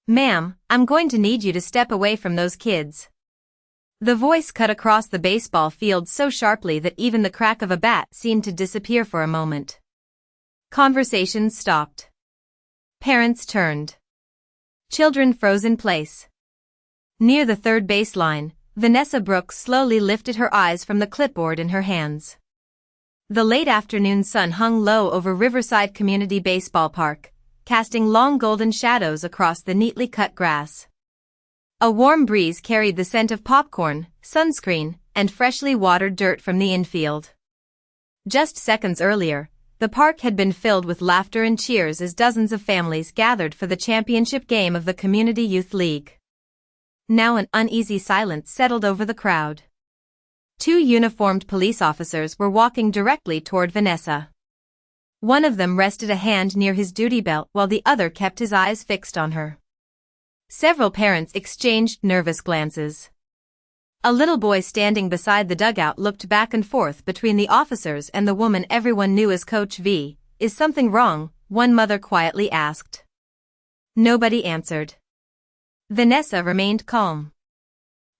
Ma'am, I'm going to need you to step away from those kids. The voice cut across the baseball field so sharply that even the crack of a bat seemed to disappear for a moment. Conversations stopped. Parents turned. Children froze in place. Near the third baseline, Vanessa Brooks slowly lifted her eyes from the clipboard in her hands. The late afternoon sun hung low over Riverside Community Baseball Park, casting long golden shadows across the neatly cut grass. A warm breeze carried the scent of popcorn, sunscreen, and freshly watered dirt from the infield. Just seconds earlier, the park had been filled with laughter and cheers as dozens of families gathered for the championship game of the Community Youth League. Now an uneasy silence settled over the crowd. Two uniformed police officers were walking directly toward Vanessa. One of them rested a hand near his duty belt while the other kept his eyes fixed on her. Several parents exchanged nervous glances. A little boy standing beside the dugout looked back and forth between the officers and the woman everyone knew as Coach V. Is something wrong? One mother quietly asked. Nobody answered. Vanessa remained calm.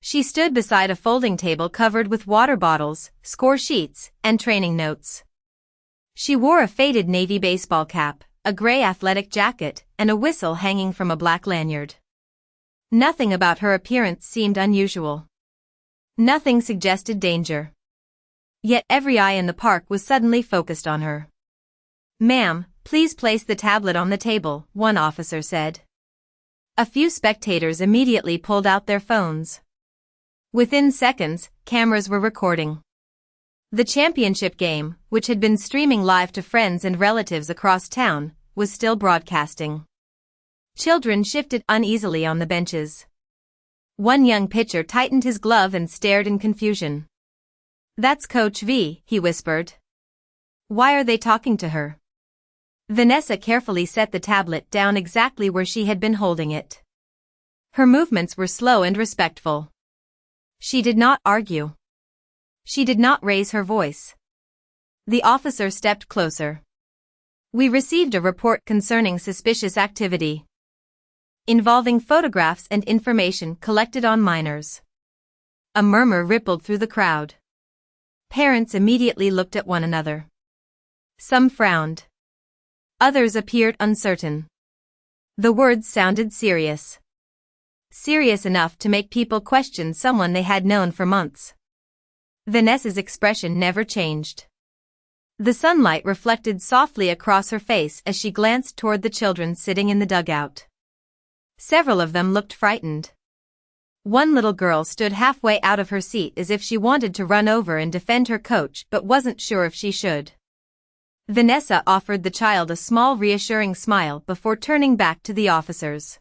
She stood beside a folding table covered with water bottles, score sheets, and training notes. She wore a faded navy baseball cap, a gray athletic jacket, and a whistle hanging from a black lanyard. Nothing about her appearance seemed unusual. Nothing suggested danger. Yet every eye in the park was suddenly focused on her. "Ma'am, please place the tablet on the table," one officer said. A few spectators immediately pulled out their phones. Within seconds, cameras were recording. The championship game, which had been streaming live to friends and relatives across town, was still broadcasting. Children shifted uneasily on the benches. One young pitcher tightened his glove and stared in confusion. "That's Coach V," he whispered. "Why are they talking to her?" Vanessa carefully set the tablet down exactly where she had been holding it. Her movements were slow and respectful. She did not argue. She did not raise her voice. The officer stepped closer. "We received a report concerning suspicious activity involving photographs and information collected on minors." A murmur rippled through the crowd. Parents immediately looked at one another. Some frowned. Others appeared uncertain. The words sounded serious. Serious enough to make people question someone they had known for months. Vanessa's expression never changed. The sunlight reflected softly across her face as she glanced toward the children sitting in the dugout. Several of them looked frightened. One little girl stood halfway out of her seat as if she wanted to run over and defend her coach but wasn't sure if she should. Vanessa offered the child a small reassuring smile before turning back to the officers.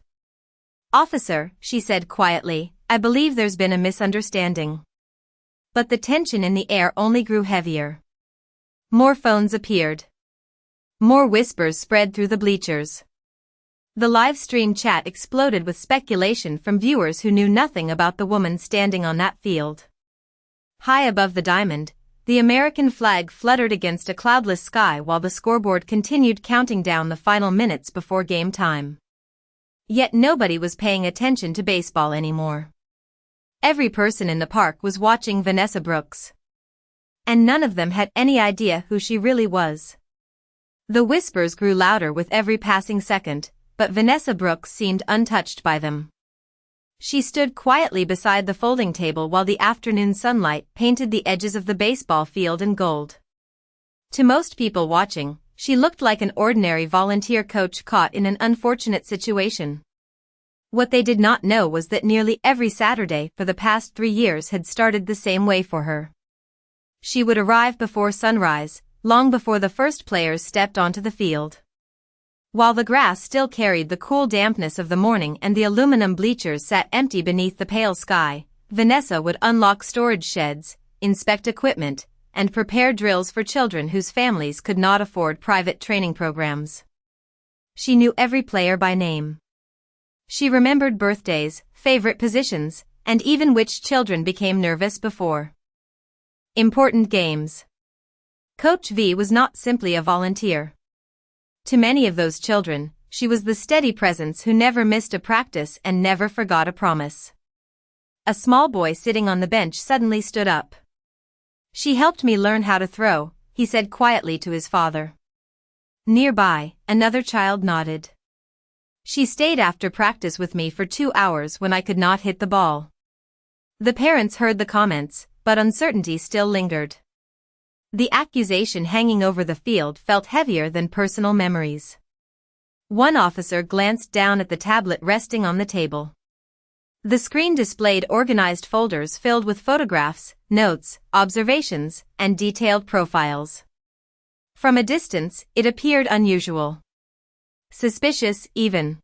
"Officer," she said quietly, "I believe there's been a misunderstanding." But the tension in the air only grew heavier. More phones appeared. More whispers spread through the bleachers. The live stream chat exploded with speculation from viewers who knew nothing about the woman standing on that field. High above the diamond, the American flag fluttered against a cloudless sky while the scoreboard continued counting down the final minutes before game time. Yet nobody was paying attention to baseball anymore. Every person in the park was watching Vanessa Brooks. And none of them had any idea who she really was. The whispers grew louder with every passing second, but Vanessa Brooks seemed untouched by them. She stood quietly beside the folding table while the afternoon sunlight painted the edges of the baseball field in gold. To most people watching, she looked like an ordinary volunteer coach caught in an unfortunate situation. What they did not know was that nearly every Saturday for the past 3 years had started the same way for her. She would arrive before sunrise, long before the first players stepped onto the field. While the grass still carried the cool dampness of the morning and the aluminum bleachers sat empty beneath the pale sky, Vanessa would unlock storage sheds, inspect equipment, and prepare drills for children whose families could not afford private training programs. She knew every player by name. She remembered birthdays, favorite positions, and even which children became nervous before important games. Coach V was not simply a volunteer. To many of those children, she was the steady presence who never missed a practice and never forgot a promise. A small boy sitting on the bench suddenly stood up. "She helped me learn how to throw," he said quietly to his father. Nearby, another child nodded. "She stayed after practice with me for 2 hours when I could not hit the ball." The parents heard the comments, but uncertainty still lingered. The accusation hanging over the field felt heavier than personal memories. One officer glanced down at the tablet resting on the table. The screen displayed organized folders filled with photographs, notes, observations, and detailed profiles. From a distance, it appeared unusual. Suspicious, even.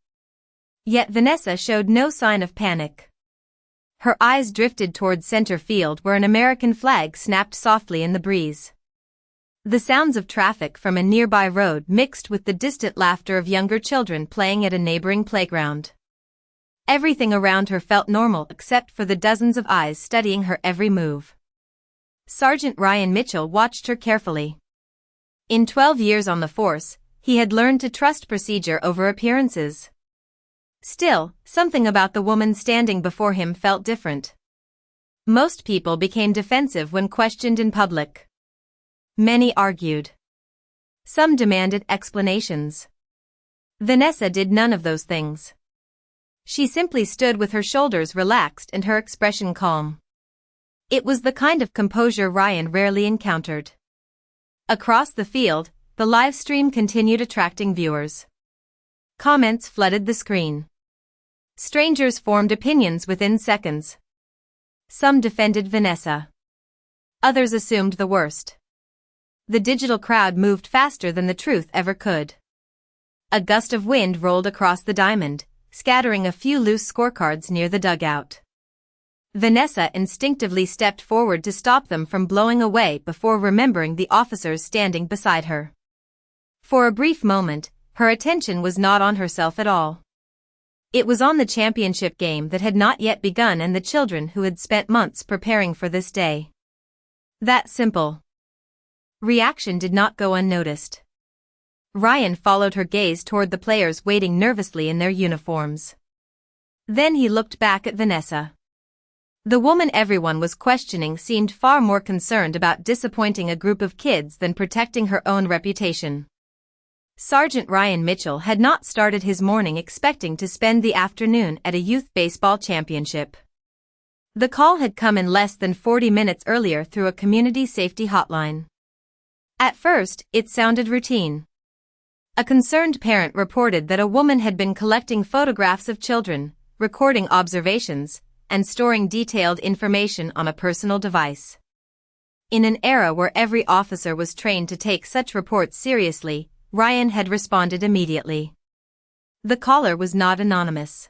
Yet Vanessa showed no sign of panic. Her eyes drifted toward center field where an American flag snapped softly in the breeze. The sounds of traffic from a nearby road mixed with the distant laughter of younger children playing at a neighboring playground. Everything around her felt normal except for the dozens of eyes studying her every move. Sergeant Ryan Mitchell watched her carefully. In 12 years on the force, he had learned to trust procedure over appearances. Still, something about the woman standing before him felt different. Most people became defensive when questioned in public. Many argued. Some demanded explanations. Vanessa did none of those things. She simply stood with her shoulders relaxed and her expression calm. It was the kind of composure Ryan rarely encountered. Across the field, the live stream continued attracting viewers. Comments flooded the screen. Strangers formed opinions within seconds. Some defended Vanessa. Others assumed the worst. The digital crowd moved faster than the truth ever could. A gust of wind rolled across the diamond, scattering a few loose scorecards near the dugout. Vanessa instinctively stepped forward to stop them from blowing away before remembering the officers standing beside her. For a brief moment, her attention was not on herself at all. It was on the championship game that had not yet begun and the children who had spent months preparing for this day. That simple. Reaction did not go unnoticed. Ryan followed her gaze toward the players waiting nervously in their uniforms. Then he looked back at Vanessa. The woman everyone was questioning seemed far more concerned about disappointing a group of kids than protecting her own reputation. Sergeant Ryan Mitchell had not started his morning expecting to spend the afternoon at a youth baseball championship. The call had come in less than 40 minutes earlier through a community safety hotline. At first, it sounded routine. A concerned parent reported that a woman had been collecting photographs of children, recording observations, and storing detailed information on a personal device. In an era where every officer was trained to take such reports seriously, Ryan had responded immediately. The caller was not anonymous.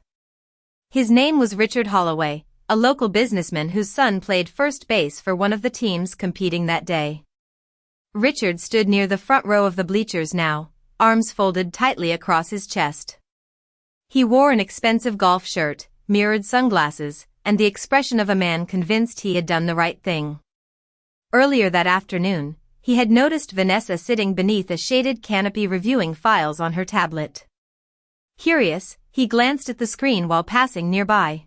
His name was Richard Holloway, a local businessman whose son played first base for one of the teams competing that day. Richard stood near the front row of the bleachers now, arms folded tightly across his chest. He wore an expensive golf shirt, mirrored sunglasses, and the expression of a man convinced he had done the right thing. Earlier that afternoon, he had noticed Vanessa sitting beneath a shaded canopy reviewing files on her tablet. Curious, he glanced at the screen while passing nearby.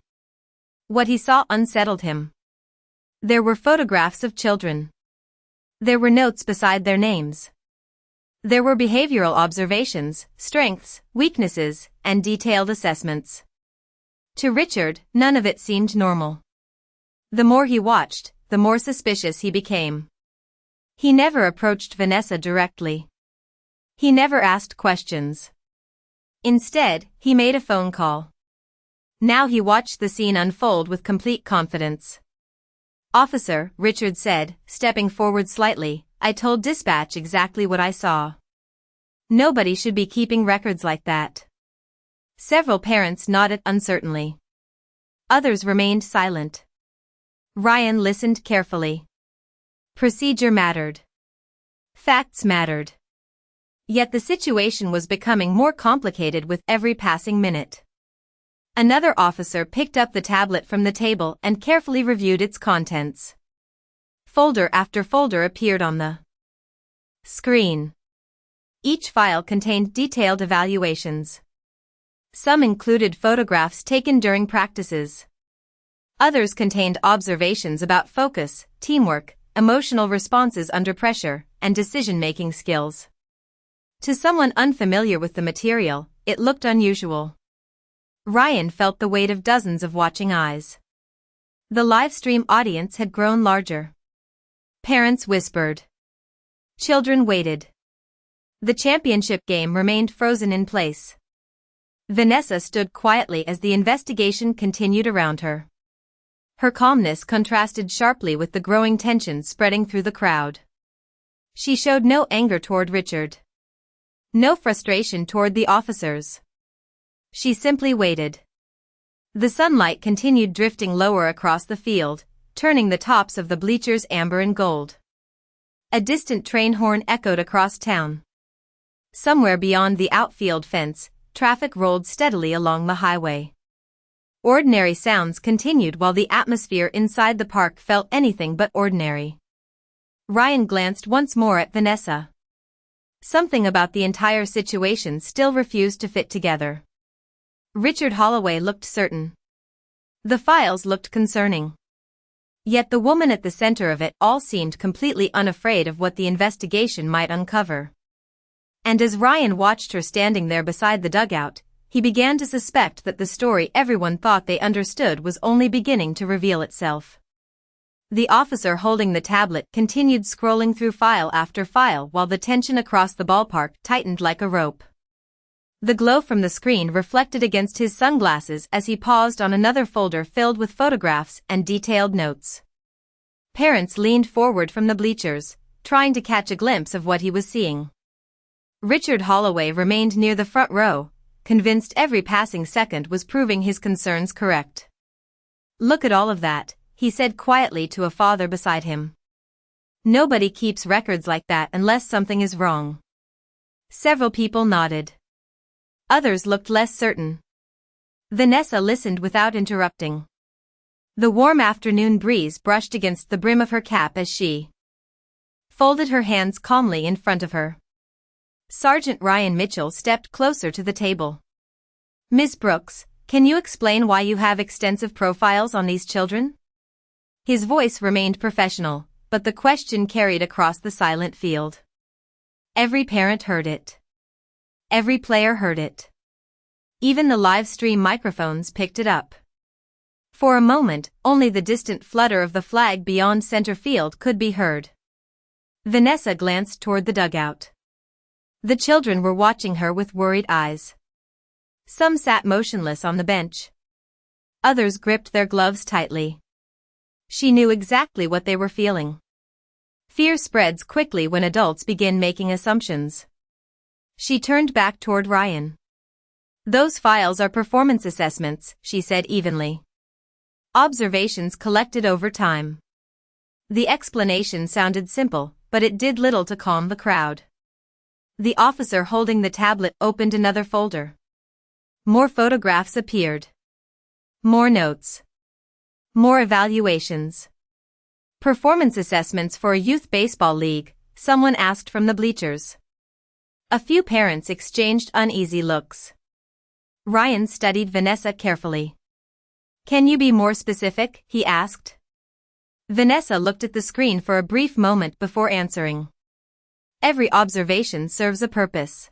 What he saw unsettled him. There were photographs of children. There were notes beside their names. There were behavioral observations, strengths, weaknesses, and detailed assessments. To Richard, none of it seemed normal. The more he watched, the more suspicious he became. He never approached Vanessa directly. He never asked questions. Instead, he made a phone call. Now he watched the scene unfold with complete confidence. "Officer," Richard said, stepping forward slightly, "I told dispatch exactly what I saw. Nobody should be keeping records like that." Several parents nodded uncertainly. Others remained silent. Ryan listened carefully. Procedure mattered. Facts mattered. Yet the situation was becoming more complicated with every passing minute. Another officer picked up the tablet from the table and carefully reviewed its contents. Folder after folder appeared on the screen. Each file contained detailed evaluations. Some included photographs taken during practices. Others contained observations about focus, teamwork, emotional responses under pressure, and decision-making skills. To someone unfamiliar with the material, it looked unusual. Ryan felt the weight of dozens of watching eyes. The live stream audience had grown larger. Parents whispered. Children waited. The championship game remained frozen in place. Vanessa stood quietly as the investigation continued around her. Her calmness contrasted sharply with the growing tension spreading through the crowd. She showed no anger toward Richard. No frustration toward the officers. She simply waited. The sunlight continued drifting lower across the field, turning the tops of the bleachers amber and gold. A distant train horn echoed across town. Somewhere beyond the outfield fence, traffic rolled steadily along the highway. Ordinary sounds continued while the atmosphere inside the park felt anything but ordinary. Ryan glanced once more at Vanessa. Something about the entire situation still refused to fit together. Richard Holloway looked certain. The files looked concerning. Yet the woman at the center of it all seemed completely unafraid of what the investigation might uncover. And as Ryan watched her standing there beside the dugout, he began to suspect that the story everyone thought they understood was only beginning to reveal itself. The officer holding the tablet continued scrolling through file after file while the tension across the ballpark tightened like a rope. The glow from the screen reflected against his sunglasses as he paused on another folder filled with photographs and detailed notes. Parents leaned forward from the bleachers, trying to catch a glimpse of what he was seeing. Richard Holloway remained near the front row, convinced every passing second was proving his concerns correct. "Look at all of that," he said quietly to a father beside him. "Nobody keeps records like that unless something is wrong." Several people nodded. Others looked less certain. Vanessa listened without interrupting. The warm afternoon breeze brushed against the brim of her cap as she folded her hands calmly in front of her. Sergeant Ryan Mitchell stepped closer to the table. "Ms. Brooks, can you explain why you have extensive profiles on these children?" His voice remained professional, but the question carried across the silent field. Every parent heard it. Every player heard it. Even the live stream microphones picked it up. For a moment, only the distant flutter of the flag beyond center field could be heard. Vanessa glanced toward the dugout. The children were watching her with worried eyes. Some sat motionless on the bench. Others gripped their gloves tightly. She knew exactly what they were feeling. Fear spreads quickly when adults begin making assumptions. She turned back toward Ryan. "Those files are performance assessments," she said evenly. "Observations collected over time." The explanation sounded simple, but it did little to calm the crowd. The officer holding the tablet opened another folder. More photographs appeared. More notes. More evaluations. "Performance assessments for a youth baseball league," someone asked from the bleachers. A few parents exchanged uneasy looks. Ryan studied Vanessa carefully. "Can you be more specific?" he asked. Vanessa looked at the screen for a brief moment before answering. "Every observation serves a purpose."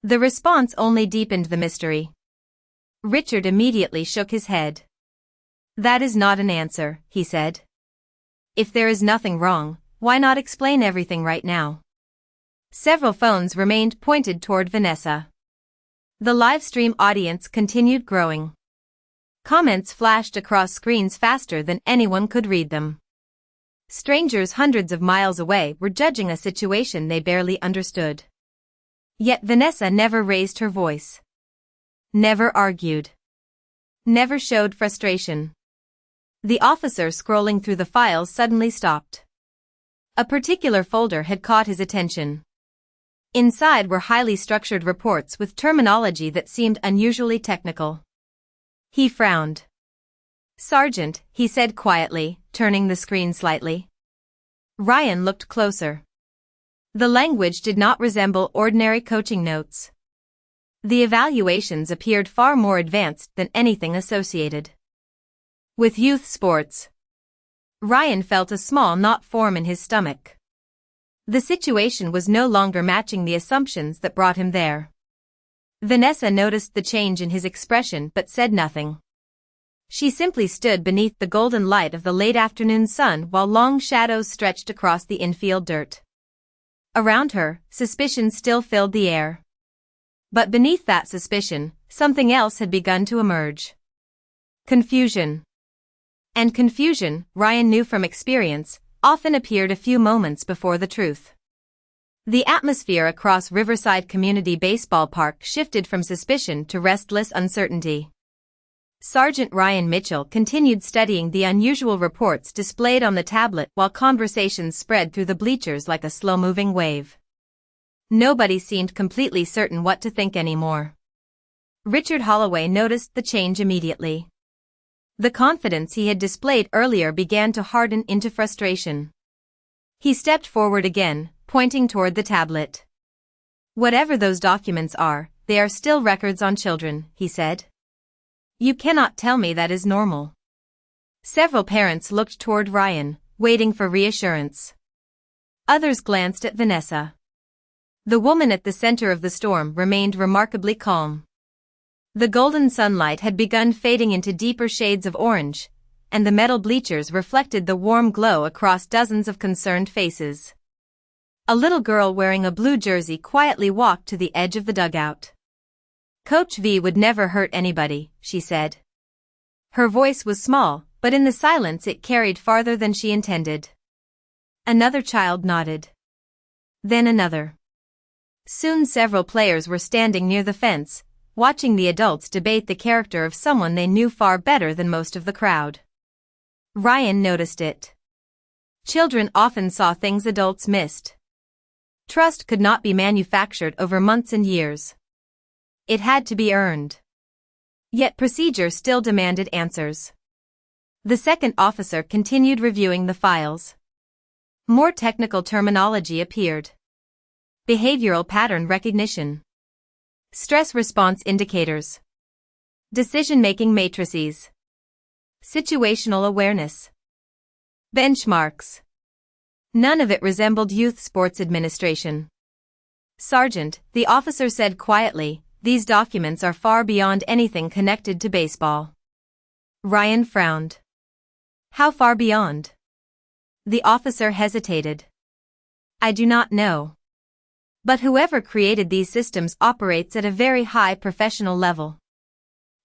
The response only deepened the mystery. Richard immediately shook his head. "That is not an answer," he said. "If there is nothing wrong, why not explain everything right now?" Several phones remained pointed toward Vanessa. The live stream audience continued growing. Comments flashed across screens faster than anyone could read them. Strangers hundreds of miles away were judging a situation they barely understood. Yet Vanessa never raised her voice. Never argued. Never showed frustration. The officer scrolling through the files suddenly stopped. A particular folder had caught his attention. Inside were highly structured reports with terminology that seemed unusually technical. He frowned. "Sergeant," he said quietly, turning the screen slightly. Ryan looked closer. The language did not resemble ordinary coaching notes. The evaluations appeared far more advanced than anything associated with youth sports. Ryan felt a small knot form in his stomach. The situation was no longer matching the assumptions that brought him there. Vanessa noticed the change in his expression but said nothing. She simply stood beneath the golden light of the late afternoon sun while long shadows stretched across the infield dirt. Around her, suspicion still filled the air. But beneath that suspicion, something else had begun to emerge. Confusion. And confusion, Ryan knew from experience, often appeared a few moments before the truth. The atmosphere across Riverside Community Baseball Park shifted from suspicion to restless uncertainty. Sergeant Ryan Mitchell continued studying the unusual reports displayed on the tablet while conversations spread through the bleachers like a slow-moving wave. Nobody seemed completely certain what to think anymore. Richard Holloway noticed the change immediately. The confidence he had displayed earlier began to harden into frustration. He stepped forward again, pointing toward the tablet. "Whatever those documents are, they are still records on children," he said. "You cannot tell me that is normal." Several parents looked toward Ryan, waiting for reassurance. Others glanced at Vanessa. The woman at the center of the storm remained remarkably calm. The golden sunlight had begun fading into deeper shades of orange, and the metal bleachers reflected the warm glow across dozens of concerned faces. A little girl wearing a blue jersey quietly walked to the edge of the dugout. "Coach V would never hurt anybody," she said. Her voice was small, but in the silence it carried farther than she intended. Another child nodded. Then another. Soon several players were standing near the fence, watching the adults debate the character of someone they knew far better than most of the crowd. Ryan noticed it. Children often saw things adults missed. Trust could not be manufactured over months and years. It had to be earned. Yet procedure still demanded answers. The second officer continued reviewing the files. More technical terminology appeared. Behavioral pattern recognition. Stress response indicators. Decision-making matrices. Situational awareness. Benchmarks. None of it resembled youth sports administration. "Sergeant," the officer said quietly, "these documents are far beyond anything connected to baseball." Ryan frowned. "How far beyond?" The officer hesitated. "I do not know. But whoever created these systems operates at a very high professional level."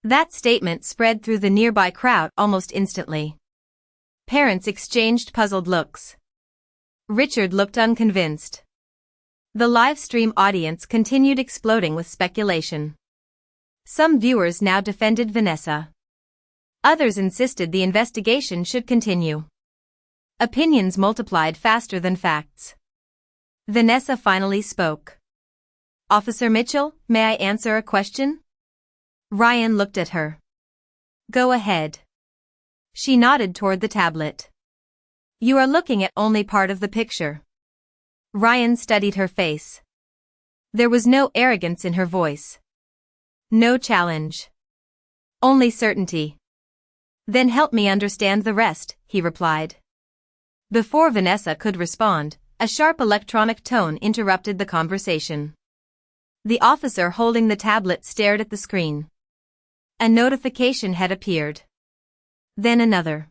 That statement spread through the nearby crowd almost instantly. Parents exchanged puzzled looks. Richard looked unconvinced. The live stream audience continued exploding with speculation. Some viewers now defended Vanessa. Others insisted the investigation should continue. Opinions multiplied faster than facts. Vanessa finally spoke. "Officer Mitchell, may I answer a question?" Ryan looked at her. "Go ahead." She nodded toward the tablet. "You are looking at only part of the picture." Ryan studied her face. There was no arrogance in her voice. No challenge. Only certainty. "Then help me understand the rest," he replied. Before Vanessa could respond, a sharp electronic tone interrupted the conversation. The officer holding the tablet stared at the screen. A notification had appeared. Then another.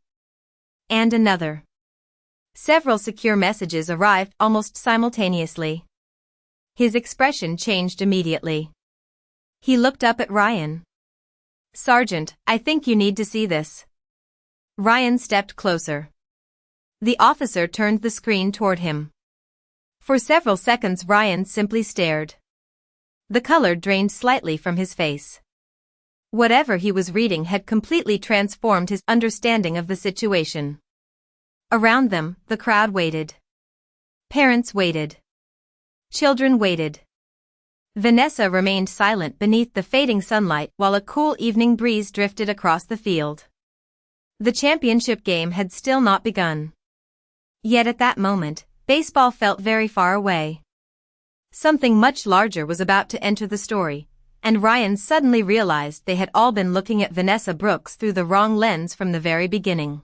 And another. Several secure messages arrived almost simultaneously. His expression changed immediately. He looked up at Ryan. "Sergeant, I think you need to see this." Ryan stepped closer. The officer turned the screen toward him. For several seconds Ryan simply stared. The color drained slightly from his face. Whatever he was reading had completely transformed his understanding of the situation. Around them, the crowd waited. Parents waited. Children waited. Vanessa remained silent beneath the fading sunlight while a cool evening breeze drifted across the field. The championship game had still not begun. Yet at that moment, baseball felt very far away. Something much larger was about to enter the story, and Ryan suddenly realized they had all been looking at Vanessa Brooks through the wrong lens from the very beginning.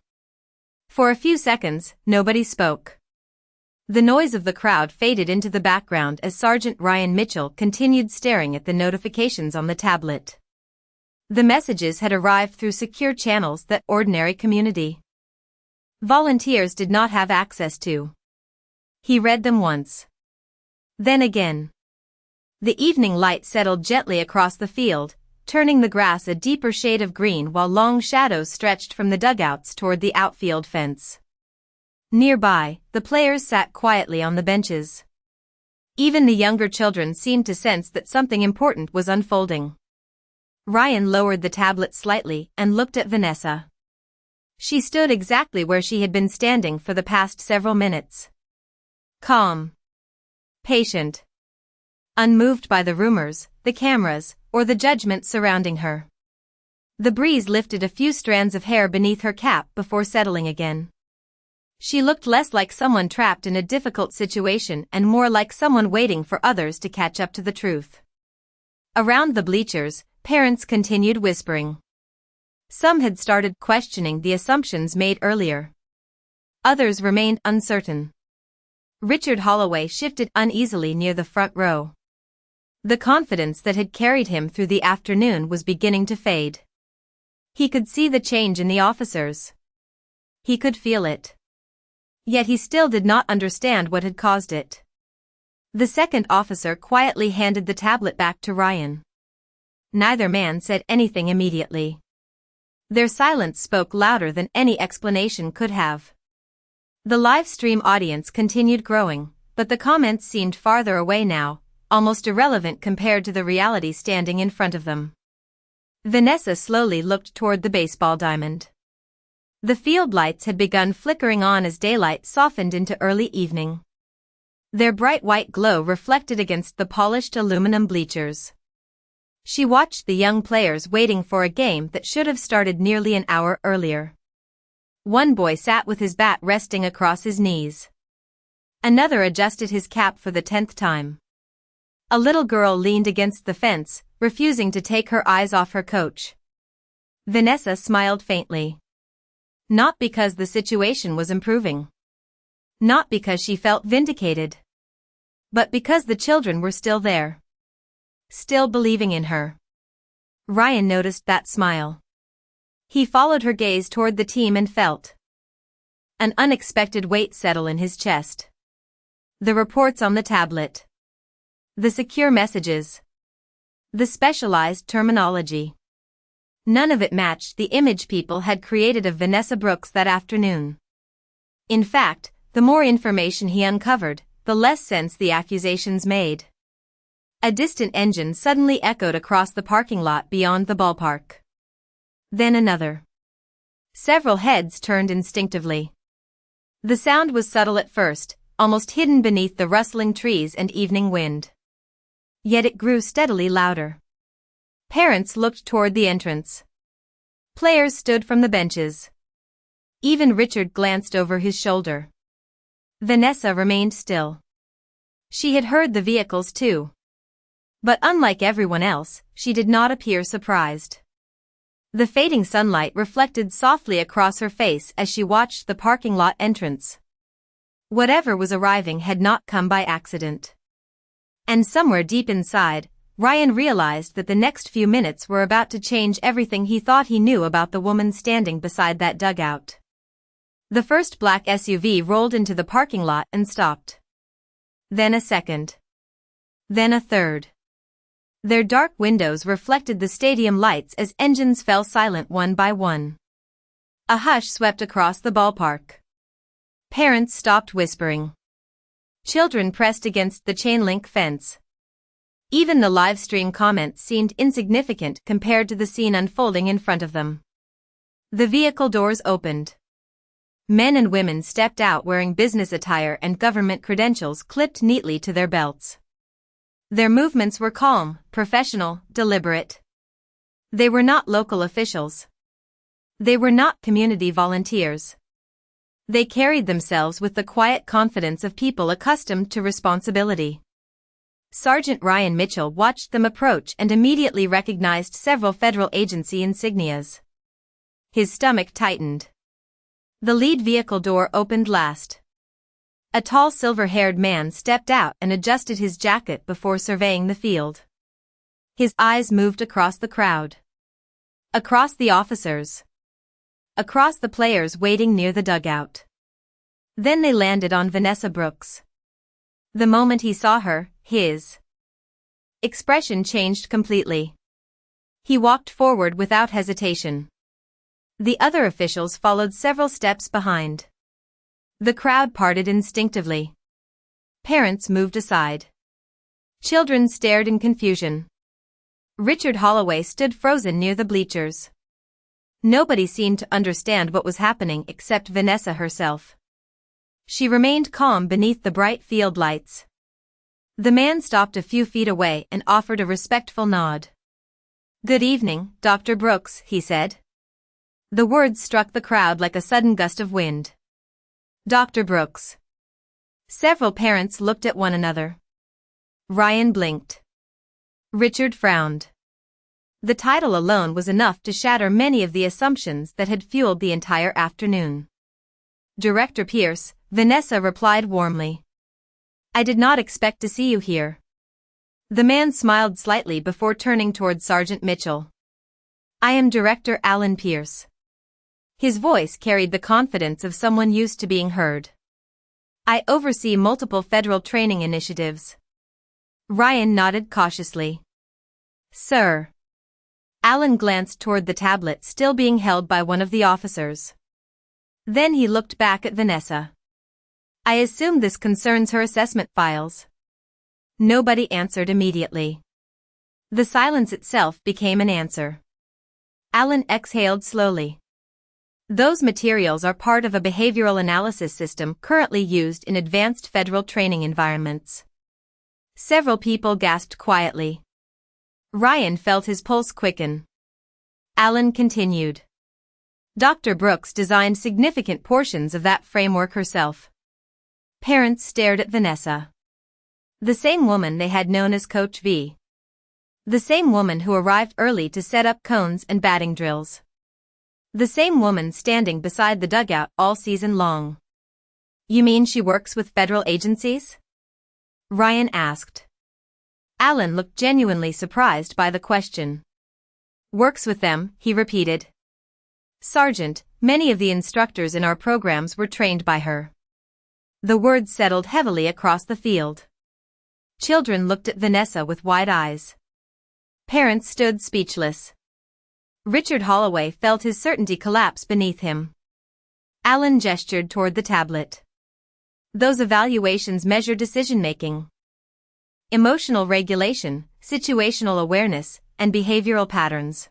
For a few seconds, nobody spoke. The noise of the crowd faded into the background as Sergeant Ryan Mitchell continued staring at the notifications on the tablet. The messages had arrived through secure channels that ordinary community volunteers did not have access to. He read them once. Then again. The evening light settled gently across the field, turning the grass a deeper shade of green while long shadows stretched from the dugouts toward the outfield fence. Nearby, the players sat quietly on the benches. Even the younger children seemed to sense that something important was unfolding. Ryan lowered the tablet slightly and looked at Vanessa. She stood exactly where she had been standing for the past several minutes. Calm. Patient. Unmoved by the rumors, the cameras, or the judgment surrounding her. The breeze lifted a few strands of hair beneath her cap before settling again. She looked less like someone trapped in a difficult situation and more like someone waiting for others to catch up to the truth. Around the bleachers, parents continued whispering. Some had started questioning the assumptions made earlier. Others remained uncertain. Richard Holloway shifted uneasily near the front row. The confidence that had carried him through the afternoon was beginning to fade. He could see the change in the officers. He could feel it. Yet he still did not understand what had caused it. The second officer quietly handed the tablet back to Ryan. Neither man said anything immediately. Their silence spoke louder than any explanation could have. The live stream audience continued growing, but the comments seemed farther away now, almost irrelevant compared to the reality standing in front of them. Vanessa slowly looked toward the baseball diamond. The field lights had begun flickering on as daylight softened into early evening. Their bright white glow reflected against the polished aluminum bleachers. She watched the young players waiting for a game that should have started nearly an hour earlier. One boy sat with his bat resting across his knees. Another adjusted his cap for the 10th time. A little girl leaned against the fence, refusing to take her eyes off her coach. Vanessa smiled faintly. Not because the situation was improving. Not because she felt vindicated. But because the children were still there. Still believing in her. Ryan noticed that smile. He followed her gaze toward the team and felt an unexpected weight settle in his chest. The reports on the tablet. The secure messages. The specialized terminology. None of it matched the image people had created of Vanessa Brooks that afternoon. In fact, the more information he uncovered, the less sense the accusations made. A distant engine suddenly echoed across the parking lot beyond the ballpark. Then another. Several heads turned instinctively. The sound was subtle at first, almost hidden beneath the rustling trees and evening wind. Yet it grew steadily louder. Parents looked toward the entrance. Players stood from the benches. Even Richard glanced over his shoulder. Vanessa remained still. She had heard the vehicles too. But unlike everyone else, she did not appear surprised. The fading sunlight reflected softly across her face as she watched the parking lot entrance. Whatever was arriving had not come by accident. And somewhere deep inside, Ryan realized that the next few minutes were about to change everything he thought he knew about the woman standing beside that dugout. The first black SUV rolled into the parking lot and stopped. Then a second. Then a third. Their dark windows reflected the stadium lights as engines fell silent one by one. A hush swept across the ballpark. Parents stopped whispering. Children pressed against the chain-link fence. Even the live stream comments seemed insignificant compared to the scene unfolding in front of them. The vehicle doors opened. Men and women stepped out wearing business attire and government credentials clipped neatly to their belts. Their movements were calm, professional, deliberate. They were not local officials. They were not community volunteers. They carried themselves with the quiet confidence of people accustomed to responsibility. Sergeant Ryan Mitchell watched them approach and immediately recognized several federal agency insignias. His stomach tightened. The lead vehicle door opened last. A tall silver-haired man stepped out and adjusted his jacket before surveying the field. His eyes moved across the crowd. Across the officers. Across the players waiting near the dugout. Then they landed on Vanessa Brooks. The moment he saw her, his expression changed completely. He walked forward without hesitation. The other officials followed several steps behind. The crowd parted instinctively. Parents moved aside. Children stared in confusion. Richard Holloway stood frozen near the bleachers. Nobody seemed to understand what was happening except Vanessa herself. She remained calm beneath the bright field lights. The man stopped a few feet away and offered a respectful nod. "Good evening, Dr. Brooks," he said. The words struck the crowd like a sudden gust of wind. Dr. Brooks. Several parents looked at one another. Ryan blinked. Richard frowned. The title alone was enough to shatter many of the assumptions that had fueled the entire afternoon. Director Pierce, Vanessa replied warmly. "I did not expect to see you here." The man smiled slightly before turning toward Sergeant Mitchell. "I am Director Alan Pierce." His voice carried the confidence of someone used to being heard. "I oversee multiple federal training initiatives." Ryan nodded cautiously. "Sir." Alan glanced toward the tablet still being held by one of the officers. Then he looked back at Vanessa. "I assume this concerns her assessment files." Nobody answered immediately. The silence itself became an answer. Alan exhaled slowly. "Those materials are part of a behavioral analysis system currently used in advanced federal training environments." Several people gasped quietly. Ryan felt his pulse quicken. Alan continued. "Dr. Brooks designed significant portions of that framework herself." Parents stared at Vanessa. The same woman they had known as Coach V. The same woman who arrived early to set up cones and batting drills. The same woman standing beside the dugout all season long. "You mean she works with federal agencies?" Ryan asked. Alan looked genuinely surprised by the question. "Works with them," he repeated. "Sergeant, many of the instructors in our programs were trained by her." The words settled heavily across the field. Children looked at Vanessa with wide eyes. Parents stood speechless. Richard Holloway felt his certainty collapse beneath him. Alan gestured toward the tablet. "Those evaluations measure decision-making, emotional regulation, situational awareness, and behavioral patterns.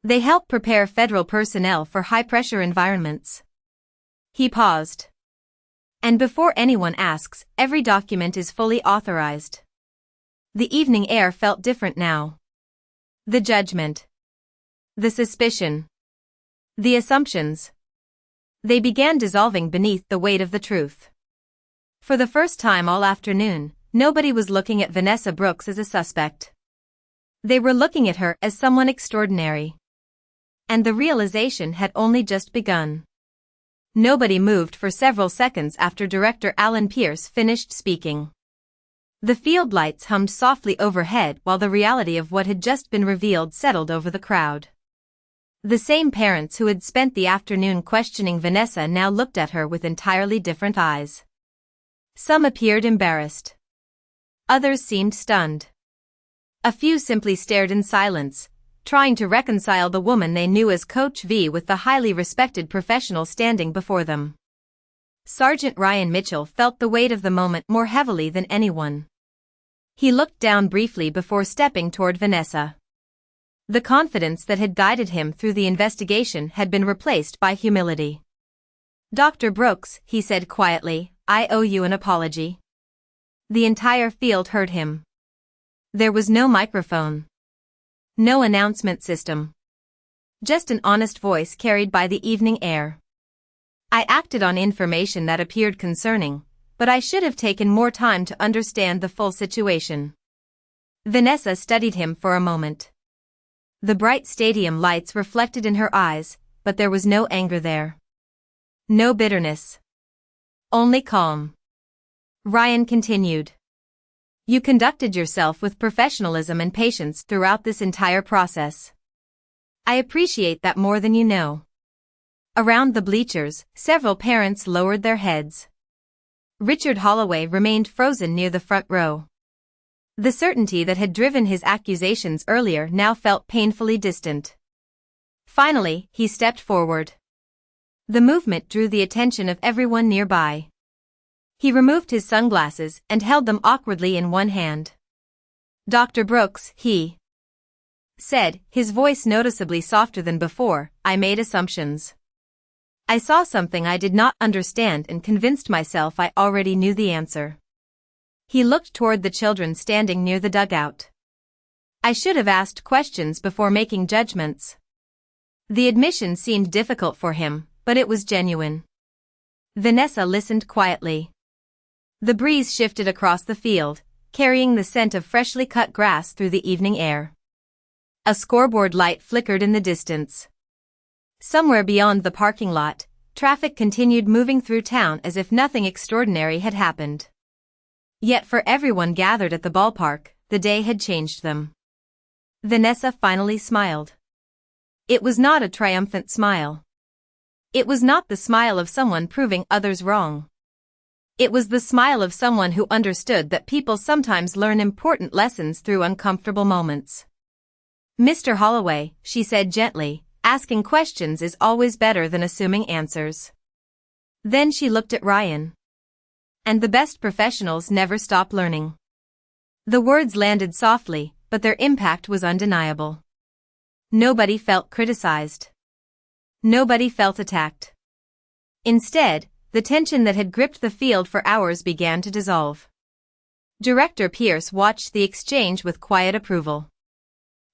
They help prepare federal personnel for high-pressure environments." He paused. "And before anyone asks, every document is fully authorized." The evening air felt different now. The judgment. The suspicion. The assumptions. They began dissolving beneath the weight of the truth. For the first time all afternoon, nobody was looking at Vanessa Brooks as a suspect. They were looking at her as someone extraordinary. And the realization had only just begun. Nobody moved for several seconds after Director Alan Pierce finished speaking. The field lights hummed softly overhead while the reality of what had just been revealed settled over the crowd. The same parents who had spent the afternoon questioning Vanessa now looked at her with entirely different eyes. Some appeared embarrassed. Others seemed stunned. A few simply stared in silence, trying to reconcile the woman they knew as Coach V with the highly respected professional standing before them. Sergeant Ryan Mitchell felt the weight of the moment more heavily than anyone. He looked down briefly before stepping toward Vanessa. The confidence that had guided him through the investigation had been replaced by humility. "Dr. Brooks," he said quietly, "I owe you an apology." The entire field heard him. There was no microphone. No announcement system. Just an honest voice carried by the evening air. "I acted on information that appeared concerning, but I should have taken more time to understand the full situation. Vanessa studied him for a moment. The bright stadium lights reflected in her eyes, but there was no anger there. No bitterness. Only calm. Ryan continued. You conducted yourself with professionalism and patience throughout this entire process. I appreciate that more than you know. Around the bleachers, several parents lowered their heads. Richard Holloway remained frozen near the front row. The certainty that had driven his accusations earlier now felt painfully distant. Finally, he stepped forward. The movement drew the attention of everyone nearby. He removed his sunglasses and held them awkwardly in one hand. Dr. Brooks, he said, his voice noticeably softer than before, I made assumptions. I saw something I did not understand and convinced myself I already knew the answer. He looked toward the children standing near the dugout. I should have asked questions before making judgments. The admission seemed difficult for him, but it was genuine. Vanessa listened quietly. The breeze shifted across the field, carrying the scent of freshly cut grass through the evening air. A scoreboard light flickered in the distance. Somewhere beyond the parking lot, traffic continued moving through town as if nothing extraordinary had happened. Yet for everyone gathered at the ballpark, the day had changed them. Vanessa finally smiled. It was not a triumphant smile. It was not the smile of someone proving others wrong. It was the smile of someone who understood that people sometimes learn important lessons through uncomfortable moments. Mr. Holloway, she said gently, asking questions is always better than assuming answers. Then she looked at Ryan. And the best professionals never stop learning. The words landed softly, but their impact was undeniable. Nobody felt criticized. Nobody felt attacked. Instead, the tension that had gripped the field for hours began to dissolve. Director Pierce watched the exchange with quiet approval.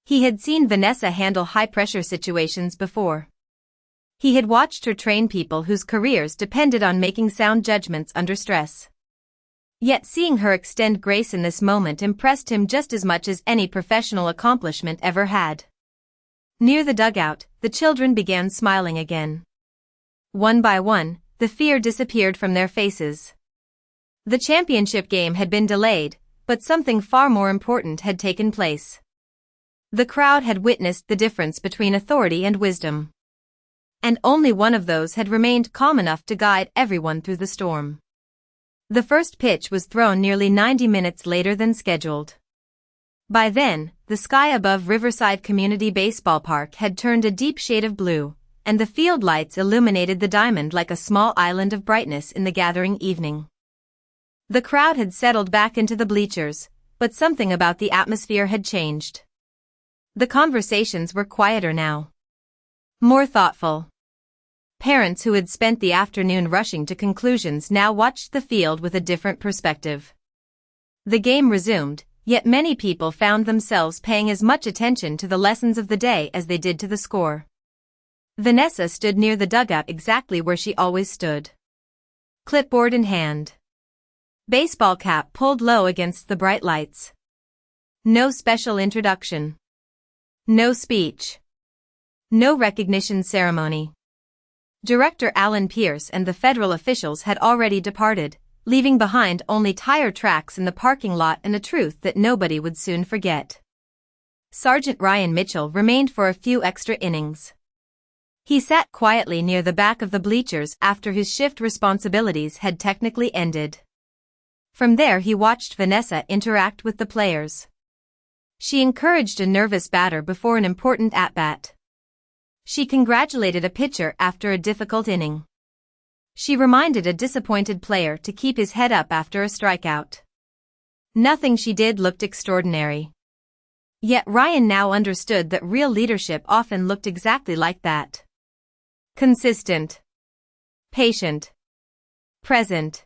He had seen Vanessa handle high-pressure situations before. He had watched her train people whose careers depended on making sound judgments under stress. Yet seeing her extend grace in this moment impressed him just as much as any professional accomplishment ever had. Near the dugout, the children began smiling again. One by one, the fear disappeared from their faces. The championship game had been delayed, but something far more important had taken place. The crowd had witnessed the difference between authority and wisdom. And only one of those had remained calm enough to guide everyone through the storm. The first pitch was thrown nearly 90 minutes later than scheduled. By then, the sky above Riverside Community Baseball Park had turned a deep shade of blue, and the field lights illuminated the diamond like a small island of brightness in the gathering evening. The crowd had settled back into the bleachers, but something about the atmosphere had changed. The conversations were quieter now. More thoughtful. Parents who had spent the afternoon rushing to conclusions now watched the field with a different perspective. The game resumed, yet many people found themselves paying as much attention to the lessons of the day as they did to the score. Vanessa stood near the dugout exactly where she always stood. Clipboard in hand. Baseball cap pulled low against the bright lights. No special introduction. No speech. No recognition ceremony. Director Alan Pierce and the federal officials had already departed, leaving behind only tire tracks in the parking lot and a truth that nobody would soon forget. Sergeant Ryan Mitchell remained for a few extra innings. He sat quietly near the back of the bleachers after his shift responsibilities had technically ended. From there he watched Vanessa interact with the players. She encouraged a nervous batter before an important at-bat. She congratulated a pitcher after a difficult inning. She reminded a disappointed player to keep his head up after a strikeout. Nothing she did looked extraordinary. Yet Ryan now understood that real leadership often looked exactly like that. Consistent. Patient. Present.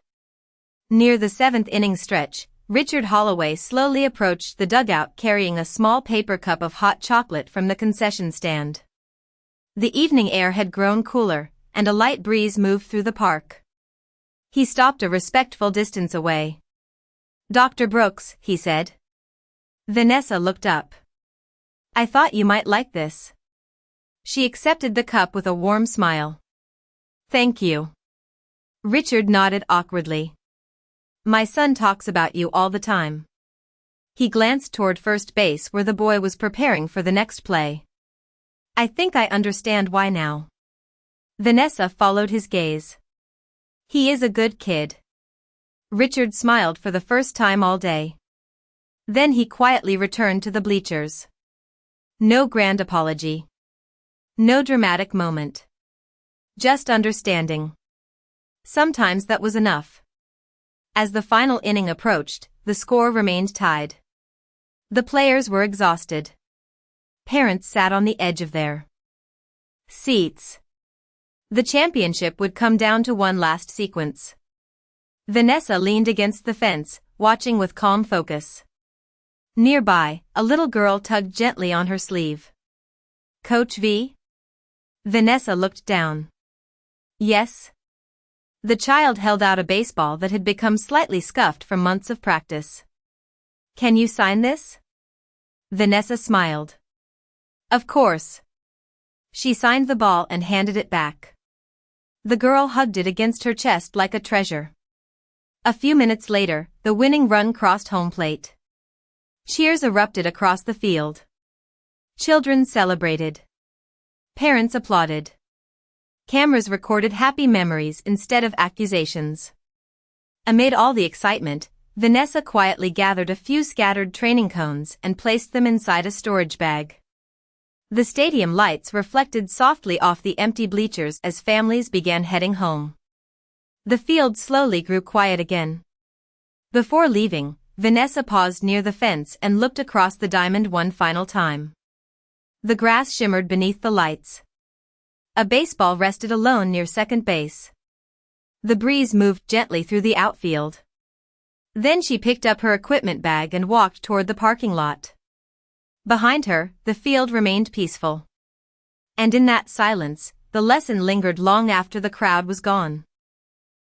Near the seventh inning stretch, Richard Holloway slowly approached the dugout carrying a small paper cup of hot chocolate from the concession stand. The evening air had grown cooler, and a light breeze moved through the park. He stopped a respectful distance away. "Dr. Brooks," he said. Vanessa looked up. "I thought you might like this." She accepted the cup with a warm smile. "Thank you." Richard nodded awkwardly. "My son talks about you all the time." He glanced toward first base where the boy was preparing for the next play. "I think I understand why now." Vanessa followed his gaze. "He is a good kid." Richard smiled for the first time all day. Then he quietly returned to the bleachers. No grand apology. No dramatic moment. Just understanding. Sometimes that was enough. As the final inning approached, the score remained tied. The players were exhausted. Parents sat on the edge of their seats. The championship would come down to one last sequence. Vanessa leaned against the fence, watching with calm focus. Nearby, a little girl tugged gently on her sleeve. "Coach V?" Vanessa looked down. "Yes." The child held out a baseball that had become slightly scuffed from months of practice. "Can you sign this?" Vanessa smiled. "Of course." She signed the ball and handed it back. The girl hugged it against her chest like a treasure. A few minutes later, the winning run crossed home plate. Cheers erupted across the field. Children celebrated. Parents applauded. Cameras recorded happy memories instead of accusations. Amid all the excitement, Vanessa quietly gathered a few scattered training cones and placed them inside a storage bag. The stadium lights reflected softly off the empty bleachers as families began heading home. The field slowly grew quiet again. Before leaving, Vanessa paused near the fence and looked across the diamond one final time. The grass shimmered beneath the lights. A baseball rested alone near second base. The breeze moved gently through the outfield. Then she picked up her equipment bag and walked toward the parking lot. Behind her, the field remained peaceful. And in that silence, the lesson lingered long after the crowd was gone.